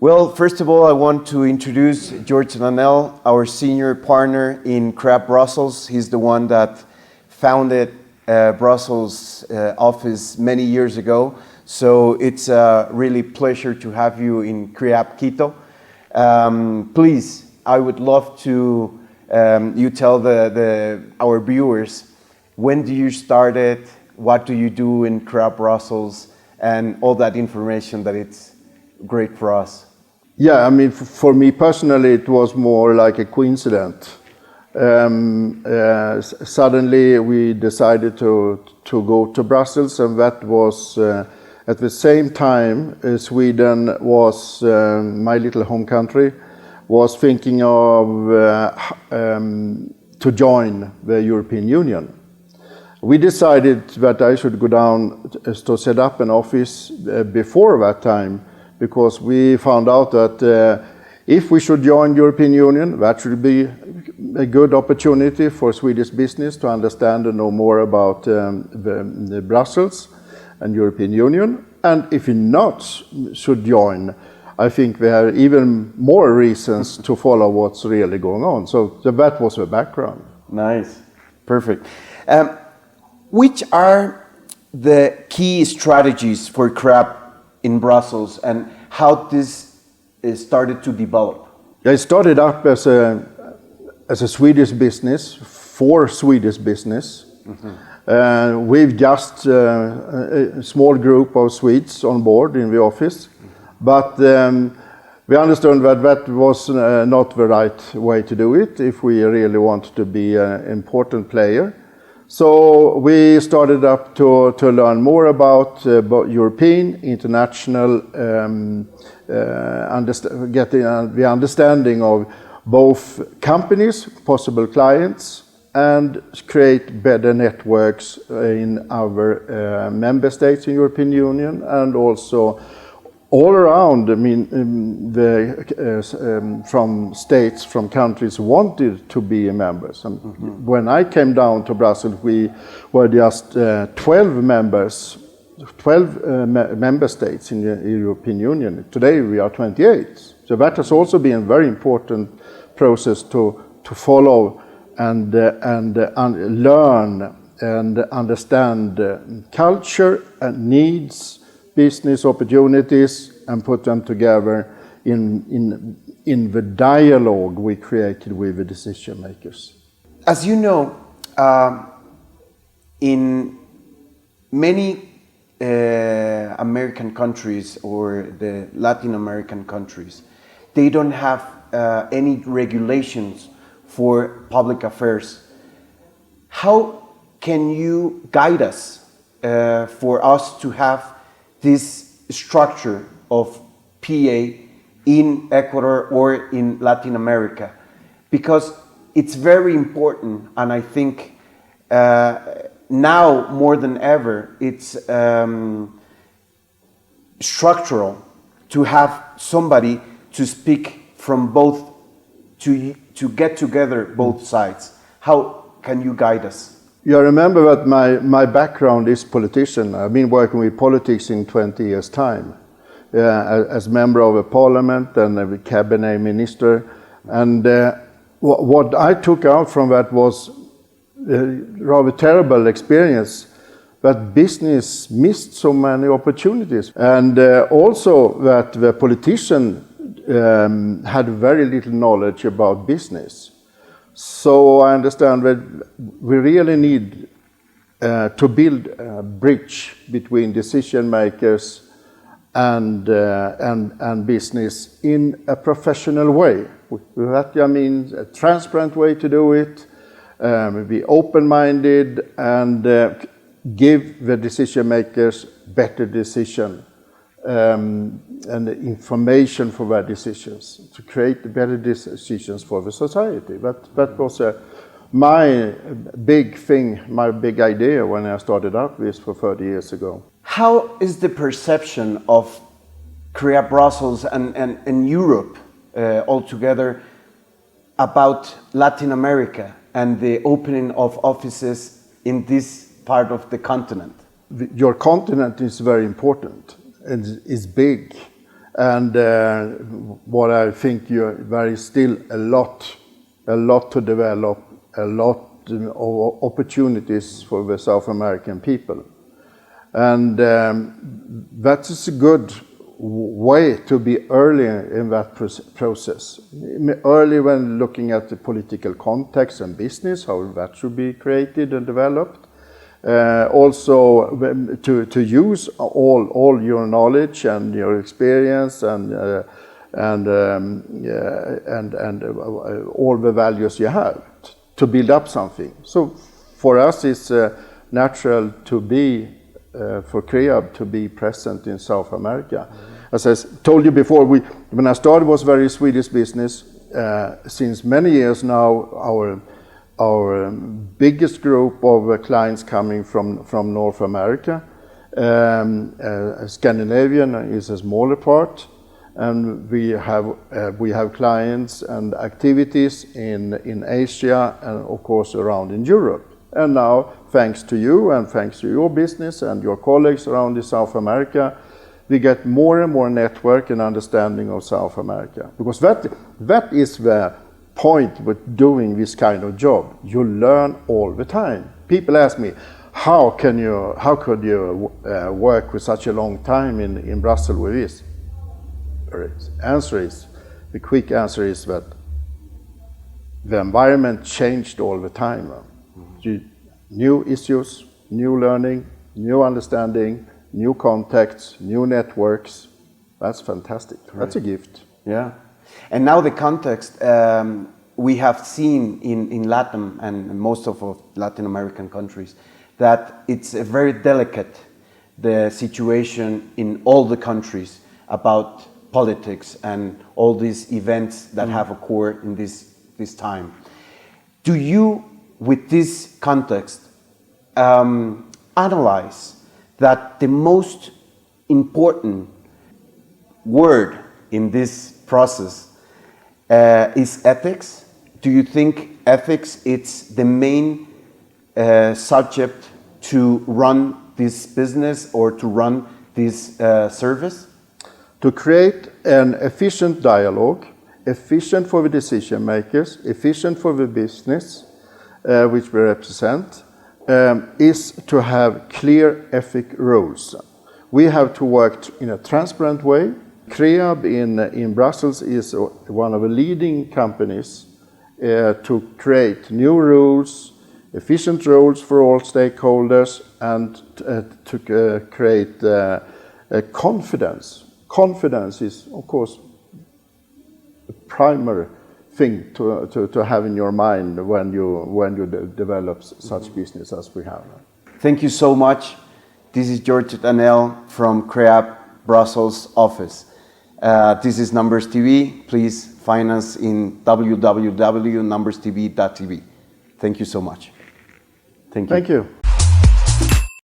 Well, first of all, I want to introduce Georg Danell, our senior partner in Kreab Brussels. He's the one that founded Brussels office many years ago. So it's a really pleasure to have you in Kreab Quito. Please, I would love to you tell our viewers, when do you start it, what do you do in Kreab Brussels, and all that information that it's great for us. Yeah, I mean, for me personally, it was more like a coincidence. Suddenly, we decided to go to Brussels, and that was at the same time Sweden was my little home country, was thinking of to join the European Union. We decided that I should go down to set up an office before that time, because we found out that if we should join European Union, that should be a good opportunity for Swedish business to understand and know more about the Brussels and European Union. And if we not should join, I think there are even more reasons to follow what's really going on. So that was the background. Nice, perfect. Which are the key strategies for Kreab in Brussels, and how this started to develop? It started up as a Swedish business for Swedish business. Mm-hmm. We've just a small group of Swedes on board in the office, but we understood that that was not the right way to do it if we really want to be an important player. So we started up to learn more about European, international, getting the understanding of both companies, possible clients, and create better networks in our member states in European Union, and also all around. I mean, from states, from countries wanted to be members. Mm-hmm. When I came down to Brussels, we were just 12 members, 12 member states in the European Union. Today we are 28. So that has also been a very important process to follow and learn and understand culture and needs, business opportunities, and put them together in the dialogue we created with the decision makers. As you know, in many American countries or the Latin American countries, they don't have any regulations for public affairs. How can you guide us for us to have this structure of PA in Ecuador or in Latin America? Because it's very important, and I think now more than ever it's structural to have somebody to speak from both, to get together both sides. How can you guide us? Yeah, remember that my background is politician. I've been working with politics in 20 years' time, as member of a parliament and a cabinet minister. And what I took out from that was a rather terrible experience, that business missed so many opportunities. And also that the politician had very little knowledge about business. So I understand that we really need to build a bridge between decision makers and business in a professional way. That, I mean, a transparent way to do it, be open-minded, and give the decision makers better decision and information for their decisions, to create better decisions for the society. That was my big thing, my big idea when I started up this for 30 years ago. How is the perception of Kreab Brussels and Europe altogether about Latin America and the opening of offices in this part of the continent? Your continent is very important and is big, And what I think there is still a lot to develop, a lot of opportunities for the South American people. And that is a good way to be early in that process. Early when looking at the political context and business, how that should be created and developed. Also to use all your knowledge and your experience and all the values you have to build up something. So for us it's natural to be for Kreab to be present in South America. As I told you before, when I started, it was very Swedish business. Since many years now, our biggest group of clients coming from North America. Scandinavian is a smaller part, and we have clients and activities in Asia and of course around in Europe. And now, thanks to you and thanks to your business and your colleagues around in South America, we get more and more network and understanding of South America. Because that is the point with doing this kind of job. You learn all the time. People ask me, how could you work with such a long time in Brussels with this? The quick answer is that the environment changed all the time. New issues, new learning, new understanding, new contacts, new networks. That's fantastic. Right. That's a gift. Yeah. And now the context we have seen in Latin and most of Latin American countries that it's a very delicate the situation in all the countries about politics and all these events that have occurred in this time. Do you, with this context, analyze that the most important word in this process is ethics? Do you think ethics is the main subject to run this business or to run this service? To create an efficient dialogue, efficient for the decision makers, efficient for the business, which we represent, is to have clear ethic rules. We have to work in a transparent way. Kreab in Brussels is one of the leading companies to create new rules, efficient rules for all stakeholders, and to create confidence. Confidence is, of course, the primary thing to have in your mind when you develop such business as we have. Thank you so much. This is Georg Danell from Kreab Brussels office. This is Numbers TV. Please find us in www.numberstv.tv. Thank you so much. Thank you. Thank you.